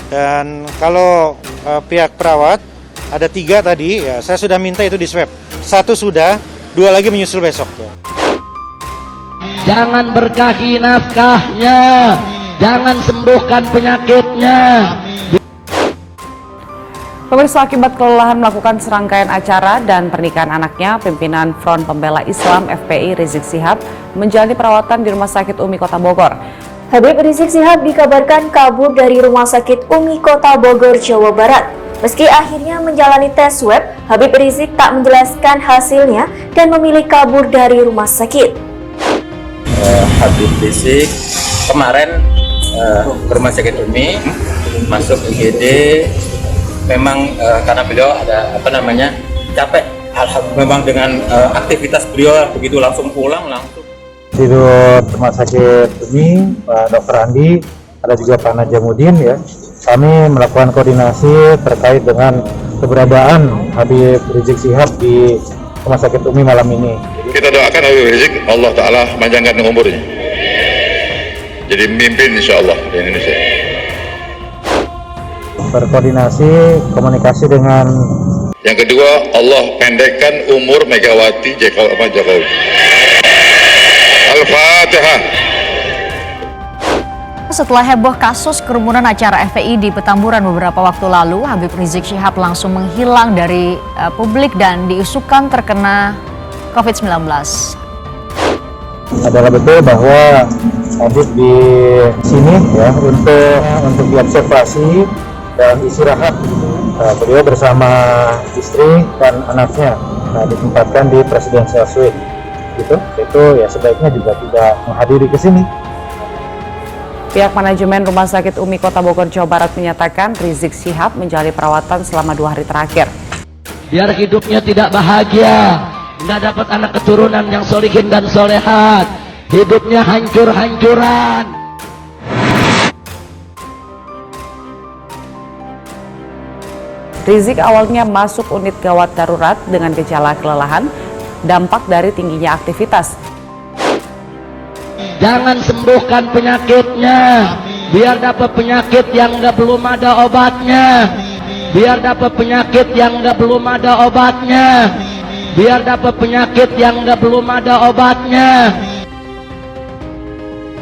Dan kalau pihak perawat ada 3 tadi, ya saya sudah minta itu di swab. 1 sudah, 2 lagi menyusul besok. Jangan berkahi nafkahnya, jangan sembuhkan penyakitnya. Pemirsa, akibat kelelahan melakukan serangkaian acara dan pernikahan anaknya, pimpinan Front Pembela Islam FPI Rizik Syihab menjalani perawatan di Rumah Sakit Umi Kota Bogor. Habib Rizik Syihab dikabarkan kabur dari Rumah Sakit Umi Kota Bogor, Jawa Barat. Meski akhirnya menjalani tes swab, Habib Rizik tak menjelaskan hasilnya dan memilih kabur dari rumah sakit. Habib Rizik kemarin ke Rumah Sakit Umi, masuk IGD. Memang karena beliau ada capek. Memang dengan aktivitas beliau begitu langsung pulang langsung. Di Rumah Sakit Umi, Pak Dr. Andi, ada juga Pak Najamuddin ya. Kami melakukan koordinasi terkait dengan keberadaan Habib Rizik Syihab di Rumah Sakit Umi malam ini. Kita doakan Habib Rizik, Allah Ta'ala panjangkan umurnya. Jadi mimpin insya Allah di Indonesia. Berkoordinasi, komunikasi dengan. Yang kedua, Allah pendekkan umur Megawati Jokowi. Al-Fatihah. Setelah heboh kasus kerumunan acara FPI di Petamburan beberapa waktu lalu, Habib Rizik Syihab langsung menghilang dari publik dan diisukan terkena COVID-19. Adalah betul bahwa Habib di sini ya untuk diobservasi dan istirahat. Beliau bersama istri dan anaknya ditempatkan di Presidential Suite. Itu ya sebaiknya juga tidak menghadiri ke sini. Pihak manajemen Rumah Sakit Umi Kota Bogor, Jawa Barat menyatakan Rizik Syihab menjalani perawatan selama 2 hari terakhir. Biar hidupnya tidak bahagia, nggak dapat anak keturunan yang solihin dan solehat, hidupnya hancur-hancuran. Rizik awalnya masuk unit gawat darurat dengan gejala kelelahan, dampak dari tingginya aktivitas. Jangan sembuhkan penyakitnya, biar dapat penyakit yang belum ada obatnya. Biar dapat penyakit yang belum ada obatnya. Biar dapat penyakit yang belum ada obatnya.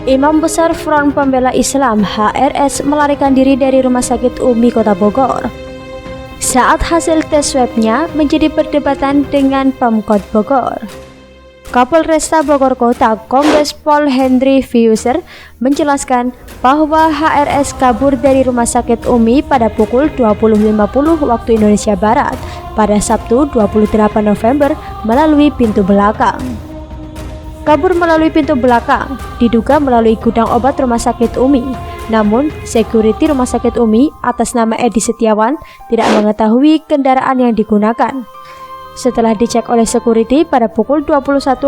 Imam Besar Front Pembela Islam HRS melarikan diri dari Rumah Sakit Umi Kota Bogor. Saat hasil tes swabnya menjadi perdebatan dengan Pemkot Bogor. Kapolresta Bogor Kota Kombes Pol Henry Fiuser menjelaskan bahwa HRS kabur dari Rumah Sakit Umi pada pukul 20.50 waktu Indonesia Barat pada Sabtu 28 November melalui pintu belakang. Kabur melalui pintu belakang diduga melalui gudang obat Rumah Sakit Umi. Namun, security Rumah Sakit Umi atas nama Edi Setiawan tidak mengetahui kendaraan yang digunakan. Setelah dicek oleh security pada pukul 21.45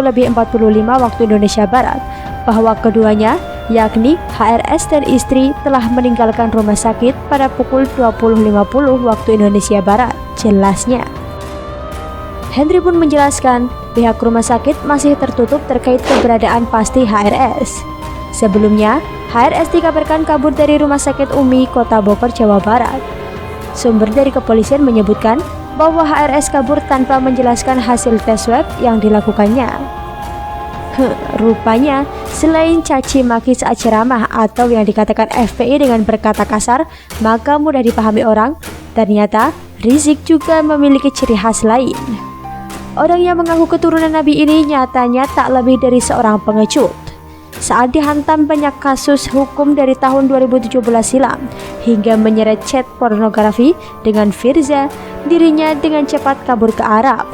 waktu Indonesia Barat, bahwa keduanya, yakni HRS dan istri, telah meninggalkan rumah sakit pada pukul 20.50 waktu Indonesia Barat, jelasnya. Henry pun menjelaskan, pihak rumah sakit masih tertutup terkait keberadaan pasti HRS. Sebelumnya, HRS dikabarkan kabur dari Rumah Sakit Umi Kota Bogor, Jawa Barat. Sumber dari kepolisian menyebutkan bahwa HRS kabur tanpa menjelaskan hasil tes swab yang dilakukannya. Rupanya, selain caci maki saat ceramah atau yang dikatakan FPI dengan berkata kasar, maka mudah dipahami orang, ternyata Rizik juga memiliki ciri khas lain. Orang yang mengaku keturunan Nabi ini nyatanya tak lebih dari seorang pengecut. Saat dihantam banyak kasus hukum dari tahun 2017 silam hingga menyeret chat pornografi dengan Firza, dirinya dengan cepat kabur ke Arab.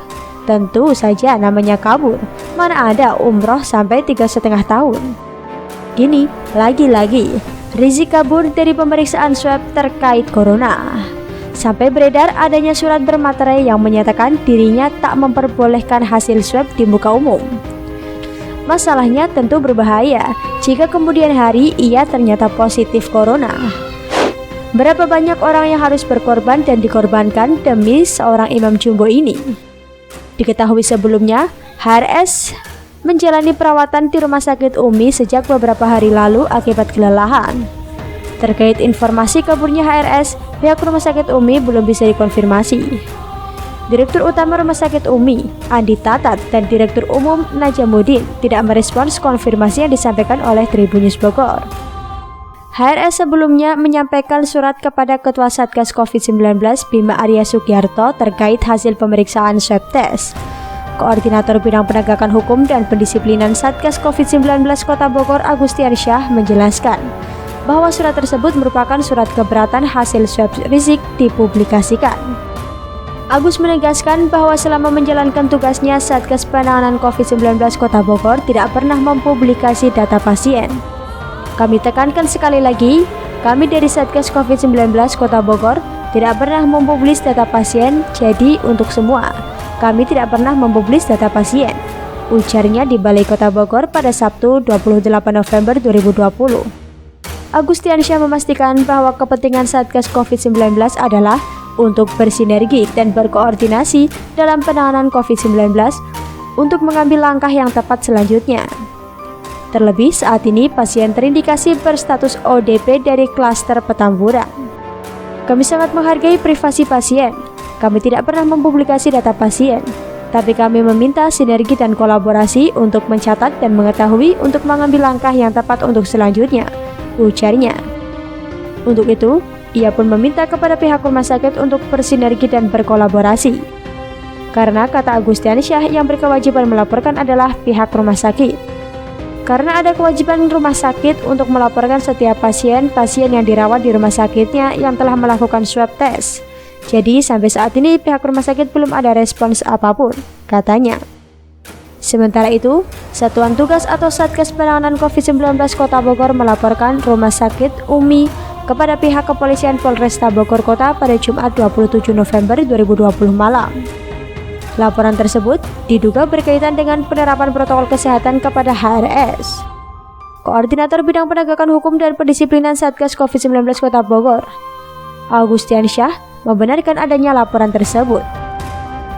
Tentu saja namanya kabur, mana ada umroh sampai 3,5 tahun. Gini, lagi-lagi Rizik kabur dari pemeriksaan swab terkait corona. Sampai beredar adanya surat bermaterai yang menyatakan dirinya tak memperbolehkan hasil swab di muka umum. Masalahnya tentu berbahaya jika kemudian hari ia ternyata positif corona. Berapa banyak orang yang harus berkorban dan dikorbankan demi seorang imam jumbo ini? Diketahui sebelumnya, HRS menjalani perawatan di Rumah Sakit Umi sejak beberapa hari lalu akibat kelelahan. Terkait informasi kaburnya HRS, pihak Rumah Sakit UMI belum bisa dikonfirmasi. Direktur Utama Rumah Sakit UMI, Andi Tatat, dan Direktur Umum Najamuddin tidak merespons konfirmasi yang disampaikan oleh Tribun News Bogor. HRS sebelumnya menyampaikan surat kepada Ketua Satgas COVID-19 Bima Arya Sugiarto terkait hasil pemeriksaan swab test. Koordinator Bidang Penegakan Hukum dan Pendisiplinan Satgas COVID-19 Kota Bogor Agustiansyah menjelaskan bahwa surat tersebut merupakan surat keberatan hasil swab rizik dipublikasikan. Agus menegaskan bahwa selama menjalankan tugasnya, Satgas Penanganan COVID-19 Kota Bogor tidak pernah mempublikasi data pasien. Kami tekankan sekali lagi, kami dari Satgas COVID-19 Kota Bogor tidak pernah mempublis data pasien, jadi untuk semua, kami tidak pernah mempublis data pasien, ujarnya di Balai Kota Bogor pada Sabtu 28 November 2020. Agustiansyah memastikan bahwa kepentingan Satgas COVID-19 adalah untuk bersinergi dan berkoordinasi dalam penanganan COVID-19 untuk mengambil langkah yang tepat selanjutnya. Terlebih saat ini pasien terindikasi berstatus ODP dari klaster Petamburan. Kami sangat menghargai privasi pasien. Kami tidak pernah mempublikasi data pasien, tapi kami meminta sinergi dan kolaborasi untuk mencatat dan mengetahui untuk mengambil langkah yang tepat untuk selanjutnya, ujarnya. Untuk itu, ia pun meminta kepada pihak rumah sakit untuk bersinergi dan berkolaborasi. Karena kata Agustiansyah yang berkewajiban melaporkan adalah pihak rumah sakit. Karena ada kewajiban rumah sakit untuk melaporkan setiap pasien yang dirawat di rumah sakitnya yang telah melakukan swab test. Jadi sampai saat ini pihak rumah sakit belum ada respons apapun, katanya. Sementara itu, Satuan Tugas atau Satgas Penanganan COVID-19 Kota Bogor melaporkan Rumah Sakit UMI kepada pihak kepolisian Polresta Bogor Kota pada Jumat 27 November 2020 malam. Laporan tersebut diduga berkaitan dengan penerapan protokol kesehatan kepada HRS. Koordinator Bidang Penegakan Hukum dan Pendisiplinan Satgas COVID-19 Kota Bogor, Agustiansyah, membenarkan adanya laporan tersebut.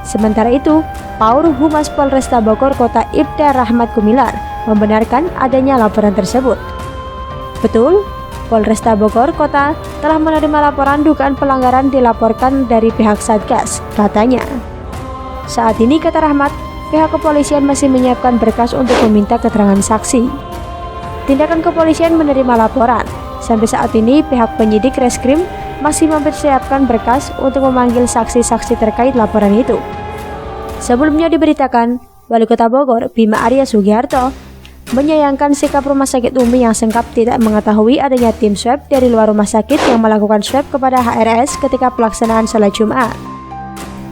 Sementara itu, Paur Humas Polresta Bogor Kota Ibda Rahmat Gumilar membenarkan adanya laporan tersebut. Betul, Polresta Bogor Kota telah menerima laporan dugaan pelanggaran dilaporkan dari pihak Satgas, katanya. Saat ini, kata Rahmat, pihak kepolisian masih menyiapkan berkas untuk meminta keterangan saksi. Tindakan kepolisian menerima laporan. Sampai saat ini, pihak penyidik Reskrim masih mempersiapkan berkas untuk memanggil saksi-saksi terkait laporan itu. Sebelumnya diberitakan, Wali Kota Bogor, Bima Arya Sugiarto, menyayangkan sikap Rumah Sakit UMI yang sengkap tidak mengetahui adanya tim swab dari luar rumah sakit yang melakukan swab kepada HRS ketika pelaksanaan sholat Jumat.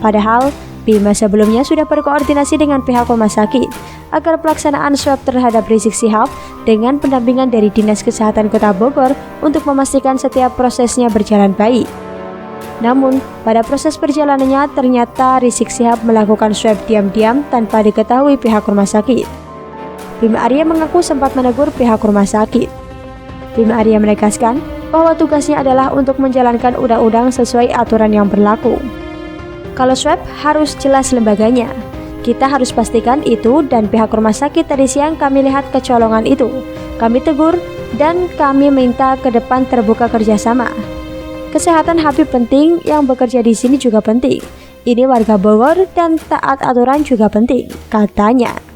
Padahal, Bima sebelumnya sudah berkoordinasi dengan pihak rumah sakit agar pelaksanaan swab terhadap Rizik Syihab dengan pendampingan dari Dinas Kesehatan Kota Bogor untuk memastikan setiap prosesnya berjalan baik. Namun, pada proses perjalanannya ternyata Rizik Syihab melakukan swab diam-diam tanpa diketahui pihak rumah sakit. Bima Arya mengaku sempat menegur pihak rumah sakit. Bima Arya menegaskan bahwa tugasnya adalah untuk menjalankan undang-undang sesuai aturan yang berlaku. Kalau swab harus jelas lembaganya. Kita harus pastikan itu dan pihak rumah sakit tadi siang kami lihat kecolongan itu. Kami tegur dan kami minta ke depan terbuka kerjasama. Kesehatan Habib penting, yang bekerja di sini juga penting. Ini warga Bogor dan taat aturan juga penting, katanya.